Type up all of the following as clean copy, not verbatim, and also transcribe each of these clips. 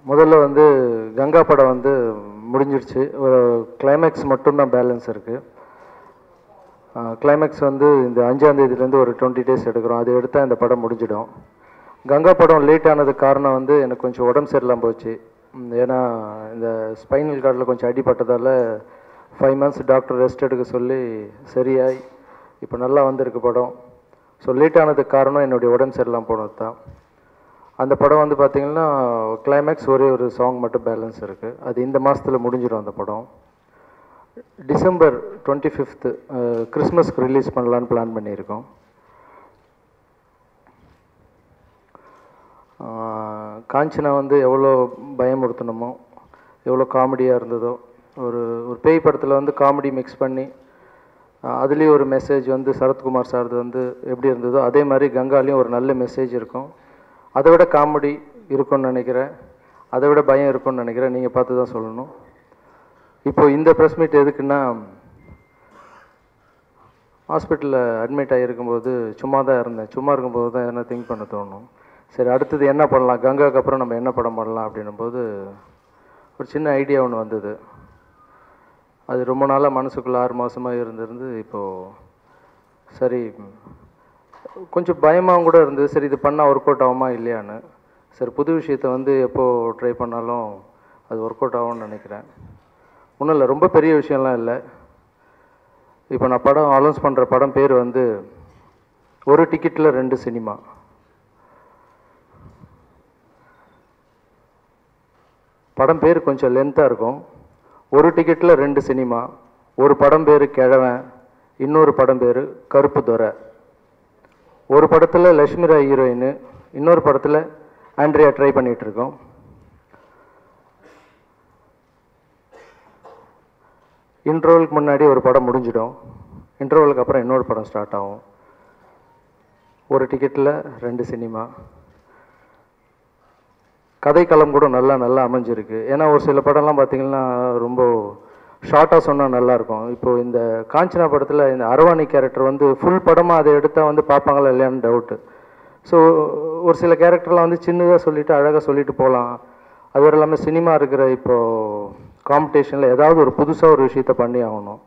முதல்ல வந்து கங்கா படம் வந்து முடிஞ்சிருச்சு. ஒரு கிளைமேக்ஸ் மட்டும்தான் பேலன்ஸ் இருக்குது. கிளைமேக்ஸ் வந்து இந்த 5ஆம் தேதியிலேருந்து ஒரு 20 days எடுக்கிறோம். அது எடுத்தால் இந்த படம் முடிஞ்சிடும். கங்கா படம் லேட் ஆனதுக்கு காரணம் வந்து எனக்கு கொஞ்சம் உடம்பு சரியில்லாமல் போச்சு. ஏன்னா இந்த ஸ்பைனல் கார்டில் கொஞ்சம் அடிப்பட்டதால் 5 months டாக்டர் ரெஸ்ட் எடுக்க சொல்லி சரியாய் இப்போ நல்லா வந்திருக்கு படம். ஸோ லேட் ஆனதுக்கு காரணம் என்னுடைய உடம்பு சரியில்லாமல் போனது தான். அந்த படம் வந்து பார்த்திங்கன்னா கிளைமேக்ஸ் ஒரே ஒரு சாங் மட்டும் பேலன்ஸ் இருக்குது. அது இந்த மாதத்தில் முடிஞ்சிடும் அந்த படம். December 25th கிறிஸ்மஸ்க்கு ரிலீஸ் பண்ணலான்னு பிளான் பண்ணியிருக்கோம். காஞ்சனா வந்து எவ்வளோ பயமுறுத்தணுமோ, எவ்வளோ காமெடியாக இருந்ததோ, ஒரு பேய் படத்தில் வந்து காமெடி மிக்ஸ் பண்ணி அதுலேயும் ஒரு மெசேஜ் வந்து சரத்குமார் சார்து வந்து எப்படி இருந்ததோ அதே மாதிரி கங்காலையும் ஒரு நல்ல மெசேஜ் இருக்கும். அதை விட காமெடி இருக்கும்னு நினைக்கிறேன், அதை விட பயம் இருக்கும்னு நினைக்கிறேன். நீங்கள் பார்த்து தான் சொல்லணும். இப்போது இந்த ப்ரெஸ் மீட் எதுக்குன்னா, ஹாஸ்பிட்டலில் அட்மிட் ஆகியிருக்கும்போது சும்மா தான் இருந்தேன். சும்மா இருக்கும்போது தான் எதனா திங்க் பண்ண தோணும். சரி அடுத்தது என்ன பண்ணலாம், கங்காவுக்கு அப்புறம் நம்ம என்ன படம் பண்ணலாம் அப்படின்னும்போது ஒரு சின்ன ஐடியா ஒன்று வந்தது. அது ரொம்ப நாளாக மனசுக்குள்ளே 6 மாதமாக இருந்திருந்து இப்போது சரி கொஞ்சம் பயமாகவும் கூட இருந்தது. சரி இது பண்ணால் ஒர்க் அவுட் ஆகுமா இல்லையான்னு. சரி புது விஷயத்தை வந்து எப்போது ட்ரை பண்ணாலும் அது ஒர்க் அவுட் ஆகும்னு நினைக்கிறேன். ஒன்றும் இல்லை, ரொம்ப பெரிய விஷயம்லாம் இல்லை. இப்போ நான் படம் அனௌன்ஸ் பண்ணுற படம் பேர் வந்து ஒரு டிக்கெட்டில் 2 சினிமா. படம் பேர் கொஞ்சம் லென்த்தாக இருக்கும். ஒரு டிக்கெட்டில் 2 சினிமா. ஒரு படம் பேர் கிழவன், இன்னொரு படம் பேர் கருப்பு துரை. ஒரு படத்தில் லட்சுமி ராய் ஹீரோயின், இன்னொரு படத்தில் ஆண்ட்ரியா ட்ரை பண்ணிகிட்ருக்கோம். இன்ட்ரோவலுக்கு முன்னாடி ஒரு படம் முடிஞ்சிடும். இன்ட்ரோவலுக்கு அப்புறம் இன்னொரு படம் ஸ்டார்ட் ஆகும். ஒரு டிக்கெட்டில் 2 சினிமா. கதைக்களம் கூட நல்லா அமைஞ்சிருக்கு. ஏன்னா ஒரு சில படம்லாம் பார்த்திங்கன்னா ரொம்ப ஷார்ட்டாக சொன்னால் நல்லாயிருக்கும். இப்போது இந்த காஞ்சனா படத்தில் இந்த அரவாணி கேரக்டர் வந்து ஃபுல் படமாக அதை எடுத்தால் வந்து பார்ப்பாங்களா இல்லையான்னு டவுட்டு. ஸோ ஒரு சில கேரக்டர்லாம் வந்து சின்னதாக சொல்லிவிட்டு அழகாக சொல்லிட்டு போகலாம். அது இல்லாமல் சினிமா இருக்கிற இப்போது காம்படிஷனில் ஏதாவது ஒரு புதுசாக ஒரு விஷயத்த பண்ணி ஆகணும்.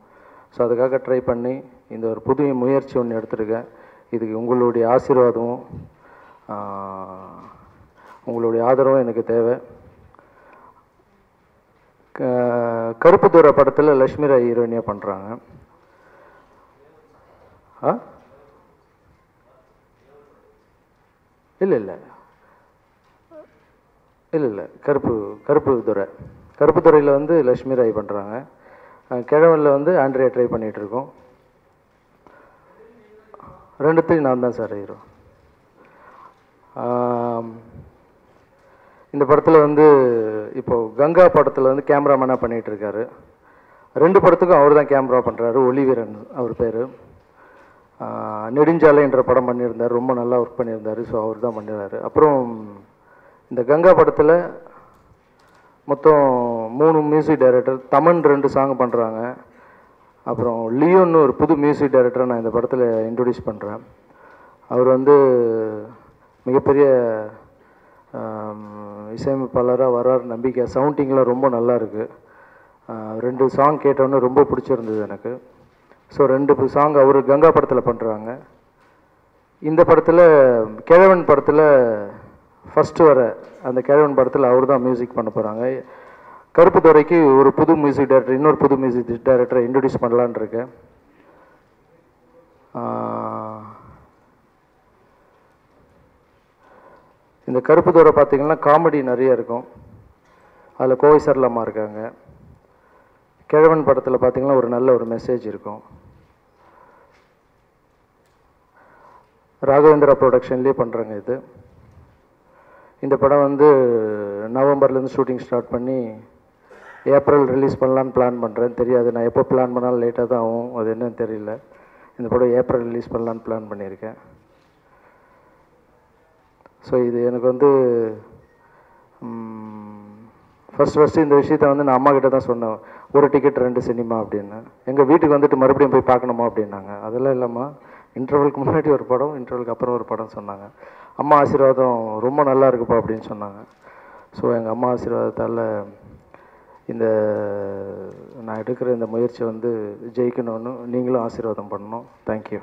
ஸோ அதுக்காக ட்ரை பண்ணி இந்த ஒரு புது முயற்சி ஒன்று எடுத்துருக்கேன். இதுக்கு உங்களுடைய ஆசீர்வாதமும் உங்களுடைய ஆதரவும் எனக்கு தேவை. கருப்பு துரை படத்தில் லட்சுமி ராய் ஹீரோயினியாக பண்ணுறாங்க. இல்லை இல்லை இல்லை இல்லை கருப்பு துறையில் வந்து லட்சுமி ராய் பண்ணுறாங்க. கிழவனில் வந்து ஆண்ட்ரியா ட்ரை பண்ணிகிட்ருக்கோம். 2த்துக்கு நான் தான் சார் ஹீரோ. இந்த படத்தில் வந்து இப்போது கங்கா படத்தில் வந்து கேமராமேனாக பண்ணிகிட்ருக்காரு. 2 படத்துக்கும் அவர் தான் கேமரா பண்ணுறாரு. ஒளிவீரன் அவர் பேர். நெடுஞ்சாலை என்ற படம் பண்ணியிருந்தார், ரொம்ப நல்லா ஒர்க் பண்ணியிருந்தார். ஸோ அவர் தான் பண்ணிடுறாரு. அப்புறம் இந்த கங்கா படத்தில் மொத்தம் 3 மியூசிக் டைரக்டர். தமன் 2 சாங் பண்ணுறாங்க. அப்புறம் லியோன்னு ஒரு புது மியூசிக் டைரக்டரை நான் இந்த படத்தில் இன்ட்ரடியூஸ் பண்ணுறேன். அவர் வந்து மிகப்பெரிய இசையமைப்பாளராக வர்றார் நம்பிக்கை. சவுண்டிங்லாம் ரொம்ப நல்லா இருக்குது. 2 சாங் கேட்டோன்னே ரொம்ப பிடிச்சிருந்தது எனக்கு. ஸோ 2 சாங் அவர் கங்கா படத்தில் பண்ணுறாங்க. இந்த படத்தில் கிழவன் படத்தில் ஃபஸ்ட்டு வர அந்த கிழவன் படத்தில் அவர் தான் மியூசிக் பண்ண போகிறாங்க. கருப்பு துறைக்கு ஒரு புது மியூசிக் டைரக்டர், இன்னொரு புது மியூசிக் டைரக்டரை இன்ட்ரடியூஸ் பண்ணலான் இருக்கேன். இந்த கருப்பு துறை பார்த்திங்கன்னா காமெடி நிறைய இருக்கும். அதில் கோவை சரளம்மா இருக்காங்க. கிழவன் படத்தில் பார்த்திங்கன்னா ஒரு நல்ல ஒரு மெசேஜ் இருக்கும். ராகவேந்திரா ப்ரொடக்ஷன்லேயே பண்ணுறாங்க இது. இந்த படம் வந்து நவம்பர்லேருந்து ஷூட்டிங் ஸ்டார்ட் பண்ணி ஏப்ரல் ரிலீஸ் பண்ணலான்னு பிளான் பண்ணுறேன். தெரியாது, நான் எப்போ பிளான் பண்ணாலும் லேட்டாக தான் ஆகும். அது என்னன்னு தெரியல. இந்த படம் ஏப்ரல் ரிலீஸ் பண்ணலான்னு பிளான் பண்ணியிருக்கேன். ஸோ இது எனக்கு வந்து ஃபஸ்ட்டு இந்த விஷயத்தை வந்து நான் அம்மாக்கிட்ட தான் சொன்னேன். ஒரு டிக்கெட் 2 சினிமா அப்படின்னு. எங்கள் வீட்டுக்கு வந்துட்டு மறுபடியும் போய் பார்க்கணுமா அப்படின்னாங்க. அதெல்லாம் இல்லைம்மா, இன்டர்வலுக்கு முன்னாடி ஒரு படம், இன்டர்வலுக்கு அப்புறம் ஒரு படம் சொன்னாங்க. அம்மா ஆசீர்வாதம் ரொம்ப நல்லா இருக்குப்பா அப்படின்னு சொன்னாங்க. ஸோ எங்கள் அம்மா ஆசீர்வாதத்தால் இந்த நான் எடுக்கிற இந்த முயற்சி வந்து ஜெயிக்கணும்னு நீங்களும் ஆசீர்வாதம் பண்ணணும். தேங்க்யூ.